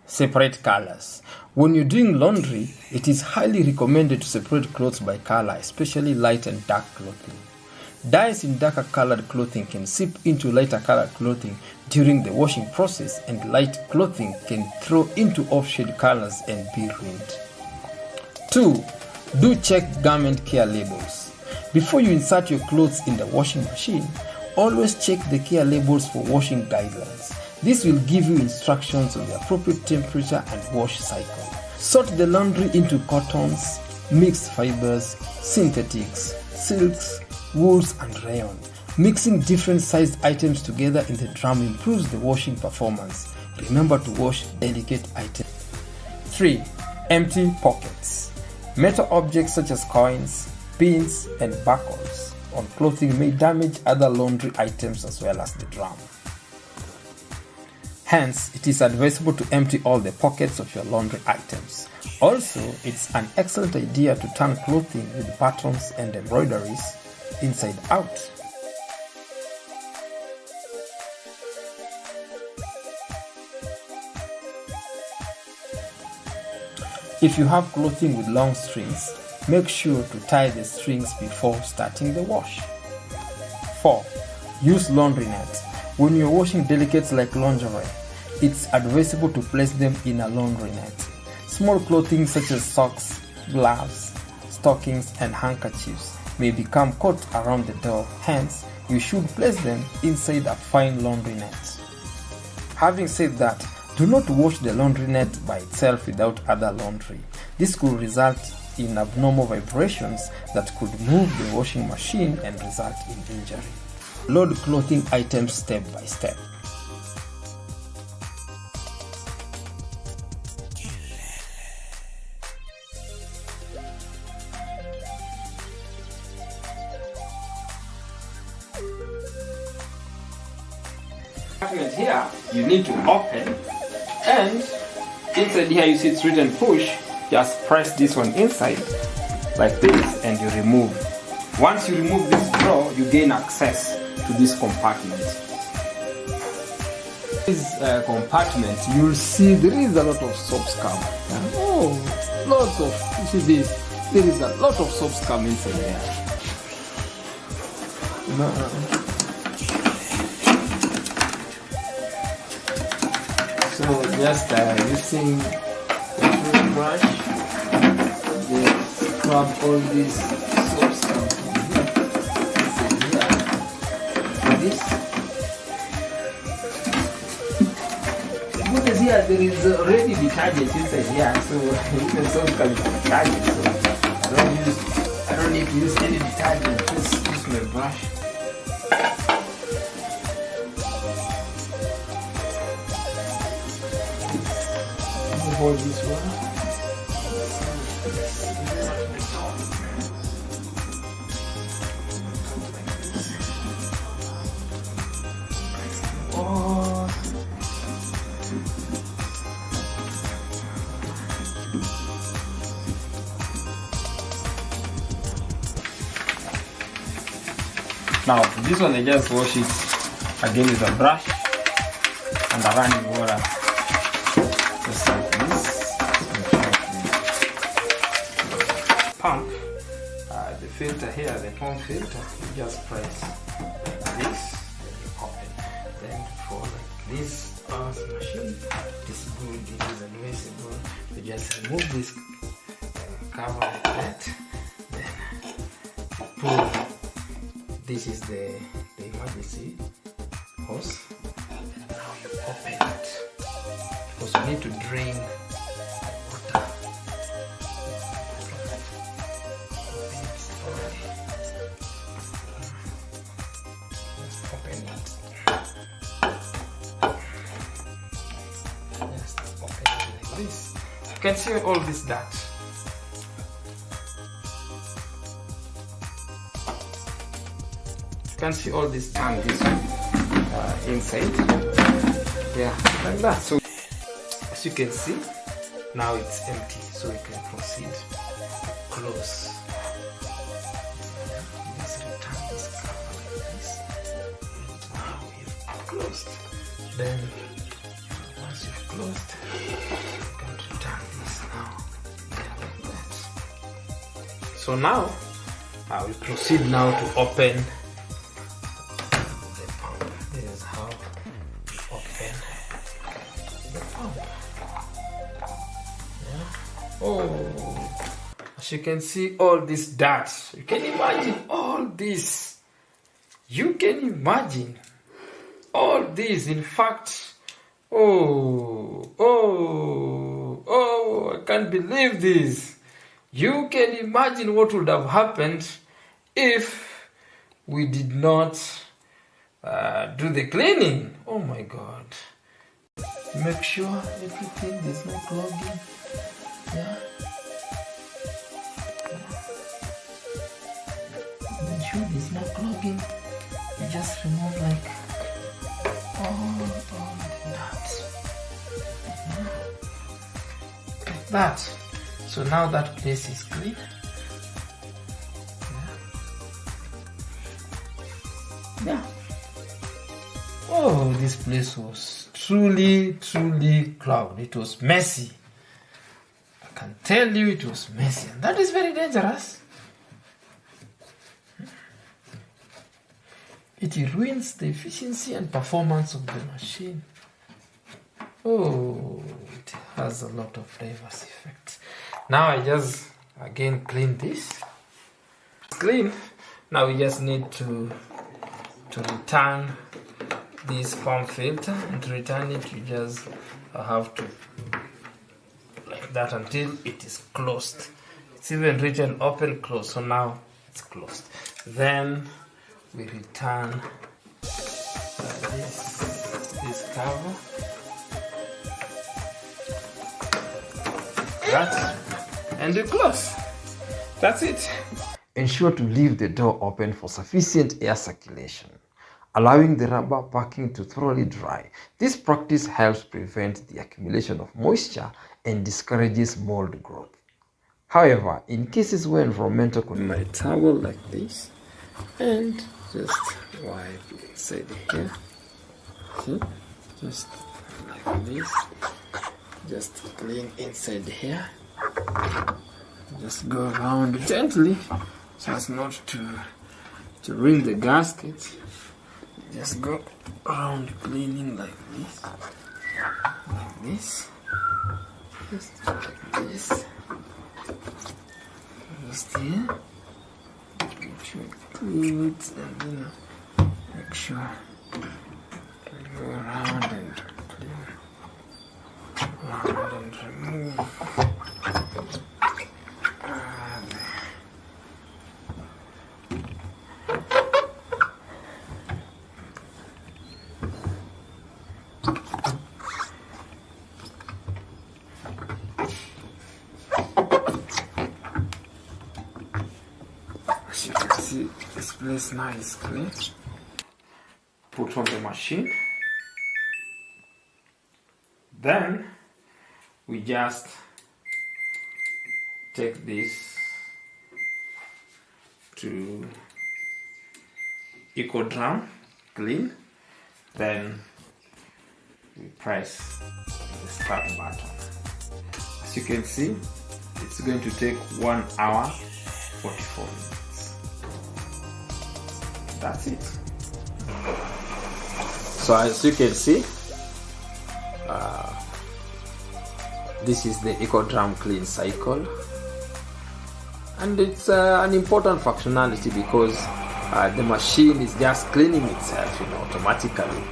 Separate colors. When you're doing laundry, it is highly recommended to separate clothes by color, especially light and dark clothing. Dyes in darker colored clothing can seep into lighter colored clothing during the washing process, and light clothing can throw into off-shade colors and be ruined. 2. Do check garment care labels. Before you insert your clothes in the washing machine, always check the care labels for washing guidelines. This will give you instructions on the appropriate temperature and wash cycle. Sort the laundry into cottons, mixed fibers, synthetics, silks, wools, and rayon. Mixing different sized items together in the drum improves the washing performance. Remember to wash delicate items. 3. Empty pockets. Metal objects such as coins, pins, and buckles on clothing may damage other laundry items as well as the drum. Hence, it is advisable to empty all the pockets of your laundry items. Also, it's an excellent idea to turn clothing with patterns and embroideries inside out. If you have clothing with long strings, make sure to tie the strings before starting the wash. 4. Use laundry nets. When you're washing delicates like lingerie, it's advisable to place them in a laundry net. Small clothing such as socks, gloves, stockings, and handkerchiefs may become caught around the door, hence you should place them inside a fine laundry net. Having said that, do not wash the laundry net by itself without other laundry. This could result in abnormal vibrations that could move the washing machine and result in injury. Load clothing items step by step. Here you need to open, and inside here you see it's written push. Just press this one inside like this and you remove. Once you remove this drawer, you gain access to this compartment. This compartment, you'll see there is a lot of soap scum. Oh, lots of, you see this, there is a lot of soap scum inside there. So just using the toothbrush, just scrub all these soap scum like this. Because here there is already detergent inside here, so even soap scum is detergent. So I don't need to use any detergent. Just use my brush. Hold this one. Oh. Now this one I just wash it again with a brush and a running water. Just like this. Pump, the filter here, the pump filter, you just press this, then you open. Then for like this machine, it is good, it is advisable. You just remove this cover like that, then you pull. This is the emergency hose, and now you open it. Because we need to drain water. Open it. Just open it like this. You can see all this dirt. You can see all this tongue, this inside. Yeah, like that. So as you can see, now it's empty, so we can proceed to close. Just return this cover like this. Now we've closed. Then once you've closed. I'm going to return this now. Like that. So now I will proceed now to open the pump. This is how you open the pump. Yeah. Oh, as you can see, all this dirt. You can imagine all this. You can imagine all this. In fact, oh, I can't believe this. You can imagine what would have happened if we did not do the cleaning. Oh my God. Make sure everything, there's no clogging. Yeah. Make sure there's no clogging. You just remove like all that. Like that. So now that place is clean. Yeah. Oh, this place was truly clogged. It was messy. I can tell you it was messy. And that is very dangerous. It ruins the efficiency and performance of the machine. Oh, it has a lot of diverse effects. Now I just again clean this. It's clean. Now we just need to return this pump filter, and to return it you just have to like that until it is closed. It's even written open close, so now it's closed. Then we return this cover. That, and we close. That's it. Ensure to leave the door open for sufficient air circulation, allowing the rubber packing to thoroughly dry. This practice helps prevent the accumulation of moisture and discourages mold growth. However, in cases where environmental conditions, my towel like this, and just wipe inside here. See? Just like this. Just clean inside here. Just go around gently so as not to ruin the gasket. Just go around cleaning like this. Like this. Just like this. Just here. Make sure it cleans, and then make sure you go around and clean. Around and remove. As you can see, this place now is clean. Put on the machine. Then we just take this to eco drum, clean. Then we press the start button. As you can see, it's going to take 1 hour 44 minutes. That's it. So as you can see, this is the eco drum clean cycle, and it's an important functionality because the machine is just cleaning itself, automatically.